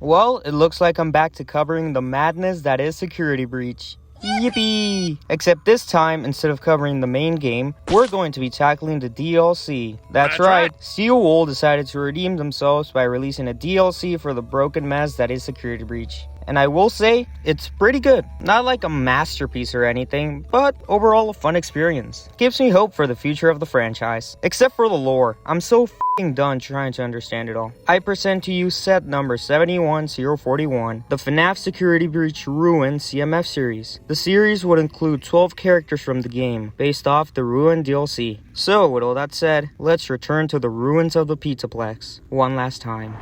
Well, it looks like I'm back to covering the madness that is Security Breach. Yippee! Except this time, instead of covering the main game, we're going to be tackling the DLC. That's right, Steel Wool decided to redeem themselves by releasing a DLC for the broken mess that is Security Breach. And I will say, it's pretty good. Not like a masterpiece or anything, but overall a fun experience. Gives me hope for the future of the franchise. Except for the lore. I'm so f***ing done trying to understand it all. I present to you set number 71041, the FNaF Security Breach Ruin CMF Series. The series would include 12 characters from the game, based off the Ruin DLC. So, with all that said, let's return to the ruins of the Pizzaplex one last time.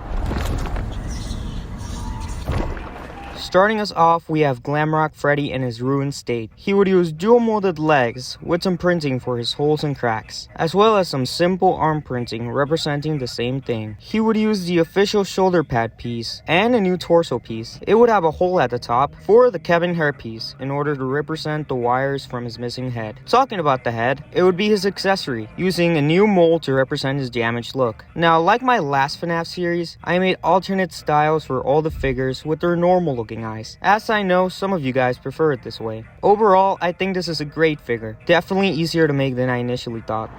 Starting us off, we have Glamrock Freddy in his ruined state. He would use dual molded legs with some printing for his holes and cracks, as well as some simple arm printing representing the same thing. He would use the official shoulder pad piece and a new torso piece. It would have a hole at the top for the Kevin hair piece in order to represent the wires from his missing head. Talking about the head, it would be his accessory, using a new mold to represent his damaged look. Now, like my last FNaF series, I made alternate styles for all the figures with their normal looking eyes, as I know some of you guys prefer it this way. Overall, I think this is a great figure. Definitely easier to make than I initially thought.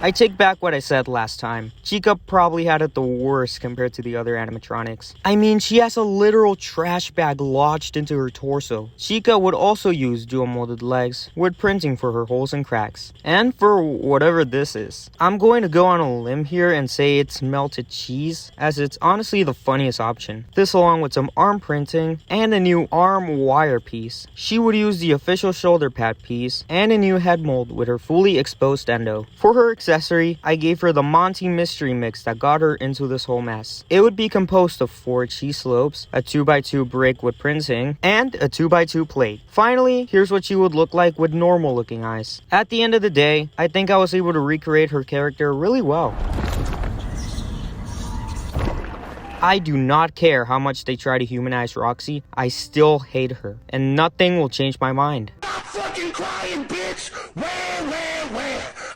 I take back what I said last time. Chica probably had it the worst compared to the other animatronics. I mean, she has a literal trash bag lodged into her torso. Chica would also use dual molded legs with printing for her holes and cracks. And for whatever this is. I'm going to go on a limb here and say it's melted cheese, as it's honestly the funniest option. This along with some arm printing and a new arm wire piece. She would use the official shoulder pad piece and a new head mold with her fully exposed endo. For her accessory, I gave her the Monty mystery mix that got her into this whole mess. It would be composed of 4 cheese slopes, a 2x2 brick with printing, and a 2x2 plate. Finally, here's what she would look like with normal looking eyes. At the end of the day, I think I was able to recreate her character really well. I do not care how much they try to humanize Roxy, I still hate her, and nothing will change my mind. Stop fucking crying, bitch! Where?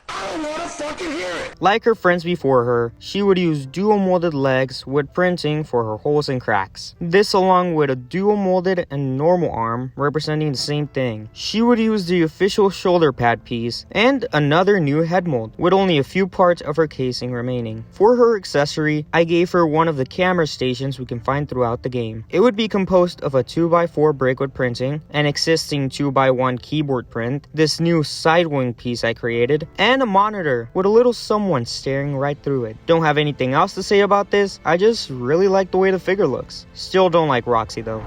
I don't wanna fucking hear it! Like her friends before her, she would use dual molded legs with printing for her holes and cracks. This along with a dual molded and normal arm representing the same thing. She would use the official shoulder pad piece and another new head mold with only a few parts of her casing remaining. For her accessory, I gave her one of the camera stations we can find throughout the game. It would be composed of a 2x4 brick with printing, an existing 2x1 keyboard print, this new side wing piece I created, and a monitor with a little someone staring right through it. Don't have anything else to say about this, I just really like the way the figure looks. Still don't like Roxy though.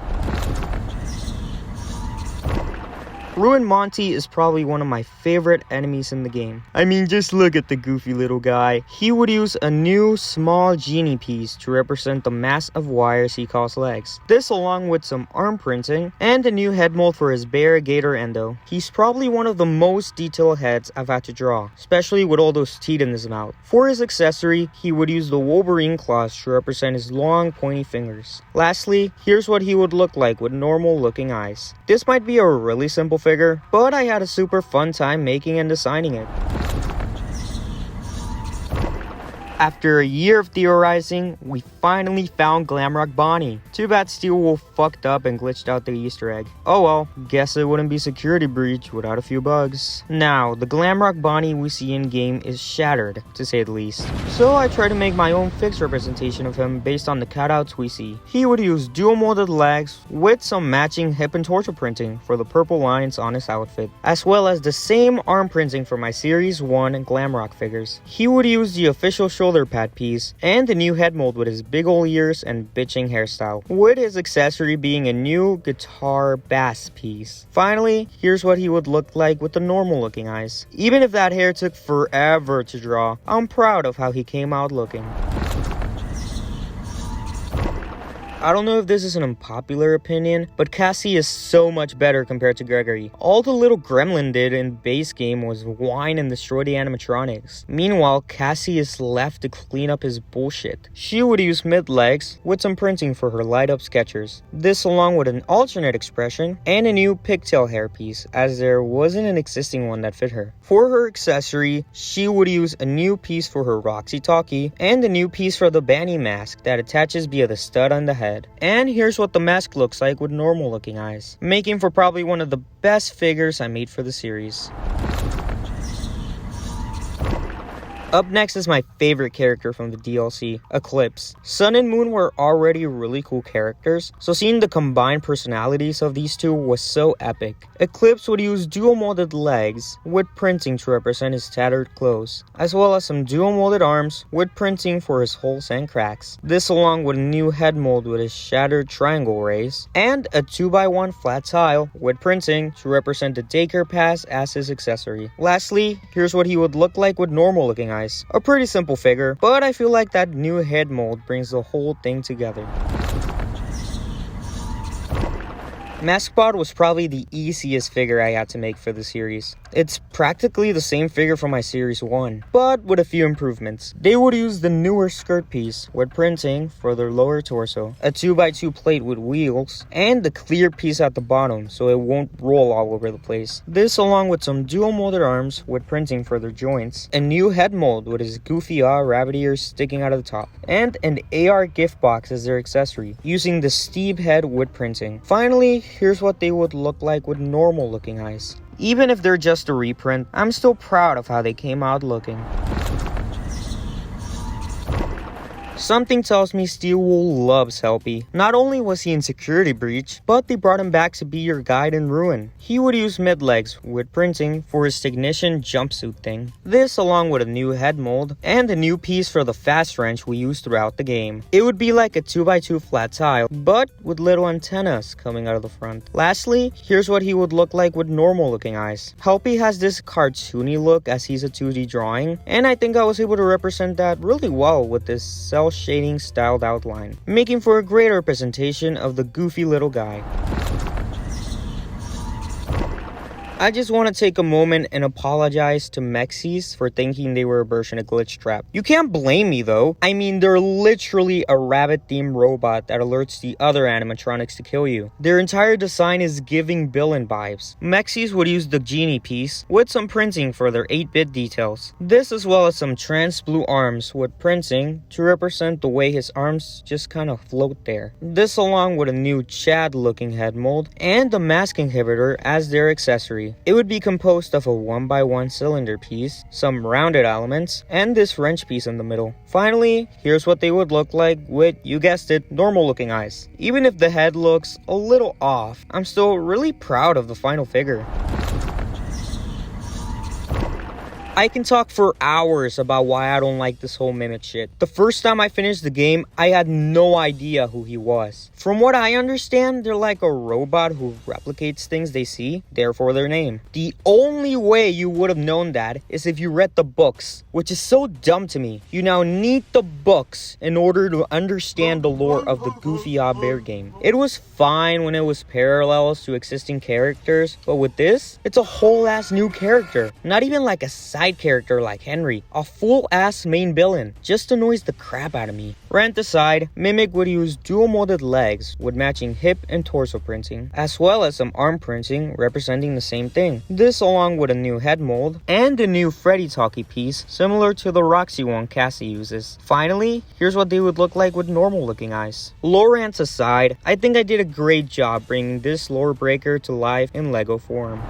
Ruined Monty is probably one of my favorite enemies in the game. I mean, just look at the goofy little guy. He would use a new small genie piece to represent the mass of wires he calls legs. This along with some arm printing and a new head mold for his bear Gator endo. He's probably one of the most detailed heads I've had to draw, especially with all those teeth in his mouth. For his accessory, he would use the Wolverine claws to represent his long pointy fingers. Lastly, here's what he would look like with normal looking eyes. This might be a really simple figure, but I had a super fun time making and designing it. After a year of theorizing, we finally found Glamrock Bonnie. Too bad Steel Wool fucked up and glitched out the Easter egg. Oh well, guess it wouldn't be Security Breach without a few bugs. Now, the Glamrock Bonnie we see in game is shattered, to say the least. So I tried to make my own fixed representation of him based on the cutouts we see. He would use dual molded legs with some matching hip and torso printing for the purple lines on his outfit, as well as the same arm printing for my Series 1 Glamrock figures. He would use the official shoulder pad piece and the new head mold with his big ol' ears and bitching hairstyle, with his accessory being a new guitar bass piece. Finally, here's what he would look like with the normal looking eyes. Even if that hair took forever to draw, I'm proud of how he came out looking. I don't know if this is an unpopular opinion, but Cassie is so much better compared to Gregory. All the little gremlin did in base game was whine and destroy the animatronics. Meanwhile, Cassie is left to clean up his bullshit. She would use mid-legs with some printing for her light-up sketchers. This along with an alternate expression and a new pigtail hairpiece, as there wasn't an existing one that fit her. For her accessory, she would use a new piece for her Roxy Talkie and a new piece for the Bonnie mask that attaches via the stud on the head. And here's what the mask looks like with normal looking eyes, making for probably one of the best figures I made for the series. Up next is my favorite character from the DLC, Eclipse. Sun and Moon were already really cool characters, so seeing the combined personalities of these two was so epic. Eclipse would use dual molded legs with printing to represent his tattered clothes, as well as some dual molded arms with printing for his holes and cracks. This along with a new head mold with his shattered triangle rays, and a 2x1 flat tile with printing to represent the daycare pass as his accessory. Lastly, here's what he would look like with normal looking eyes. A pretty simple figure, but I feel like that new head mold brings the whole thing together. Mascbot was probably the easiest figure I had to make for the series. It's practically the same figure from my series 1, but with a few improvements. They would use the newer skirt piece with printing for their lower torso, a 2x2 plate with wheels, and the clear piece at the bottom so it won't roll all over the place. This along with some dual molded arms with printing for their joints, a new head mold with his goofy rabbit ears sticking out of the top, and an AR gift box as their accessory, using the Steve head with printing. Finally, here's what they would look like with normal looking eyes. Even if they're just a reprint, I'm still proud of how they came out looking. Something tells me Steelwool loves Helpi. Not only was he in Security Breach, but they brought him back to be your guide in Ruin. He would use mid-legs with printing for his technician jumpsuit thing. This along with a new head mold and a new piece for the fast wrench we used throughout the game. It would be like a 2x2 flat tile, but with little antennas coming out of the front. Lastly, here's what he would look like with normal looking eyes. Helpi has this cartoony look as he's a 2D drawing, and I think I was able to represent that really well with this cell shading styled outline, making for a great representation of the goofy little guy. I just want to take a moment and apologize to M.X.E.S for thinking they were a version of Glitch Trap. You can't blame me though. I mean, they're literally a rabbit-themed robot that alerts the other animatronics to kill you. Their entire design is giving villain vibes. M.X.E.S would use the genie piece with some printing for their 8-bit details. This as well as some trans blue arms with printing to represent the way his arms just kind of float there. This along with a new Chad looking head mold and a mask inhibitor as their accessory. It would be composed of a 1x1 cylinder piece, some rounded elements, and this wrench piece in the middle. Finally, here's what they would look like with, you guessed it, normal looking eyes. Even if the head looks a little off, I'm still really proud of the final figure. I can talk for hours about why I don't like this whole Mimic shit. The first time I finished the game, I had no idea who he was. From what I understand, they're like a robot who replicates things they see, therefore their name. The only way you would have known that is if you read the books, which is so dumb to me. You now need the books in order to understand the lore of the Goofy Bear game. It was fine when it was parallels to existing characters, but with this, it's a whole ass new character. Not even like a side character like Henry, a full ass main villain. Just annoys the crap out of me. Rant aside, Mimic would use dual molded legs with matching hip and torso printing, as well as some arm printing representing the same thing. This along with a new head mold and a new Freddy talkie piece similar to the Roxy one Cassie uses. Finally, here's what they would look like with normal looking eyes. Lore rants aside, I think I did a great job bringing this lore breaker to life in Lego form.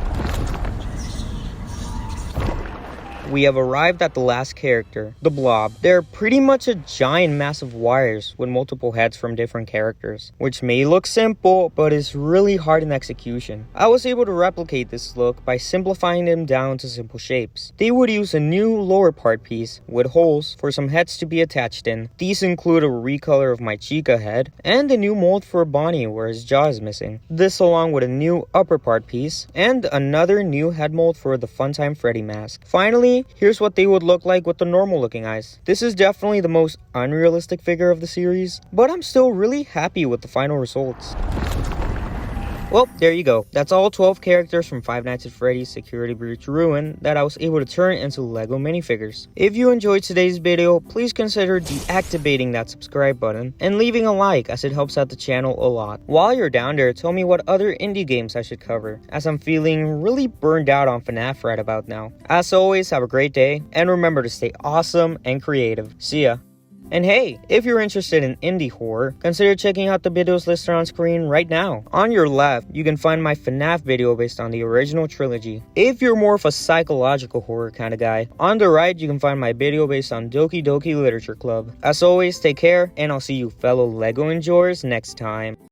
We have arrived at the last character, the Blob. They're pretty much a giant mass of wires with multiple heads from different characters, which may look simple, but is really hard in execution. I was able to replicate this look by simplifying them down to simple shapes. They would use a new lower part piece with holes for some heads to be attached in. These include a recolor of my Chica head and a new mold for Bonnie where his jaw is missing. This along with a new upper part piece and another new head mold for the Funtime Freddy mask. Finally, Personally, here's what they would look like with the normal looking eyes. This is definitely the most unrealistic figure of the series, but I'm still really happy with the final results. Well, there you go. That's all 12 characters from Five Nights at Freddy's Security Breach Ruin that I was able to turn into LEGO minifigures. If you enjoyed today's video, please consider deactivating that subscribe button and leaving a like, as it helps out the channel a lot. While you're down there, tell me what other indie games I should cover, as I'm feeling really burned out on FNaF right about now. As always, have a great day, and remember to stay awesome and creative. See ya. And hey, if you're interested in indie horror, consider checking out the videos listed on screen right now. On your left, you can find my FNaF video based on the original trilogy. If you're more of a psychological horror kind of guy, on the right, you can find my video based on Doki Doki Literature Club. As always, take care, and I'll see you fellow LEGO enjoyers next time.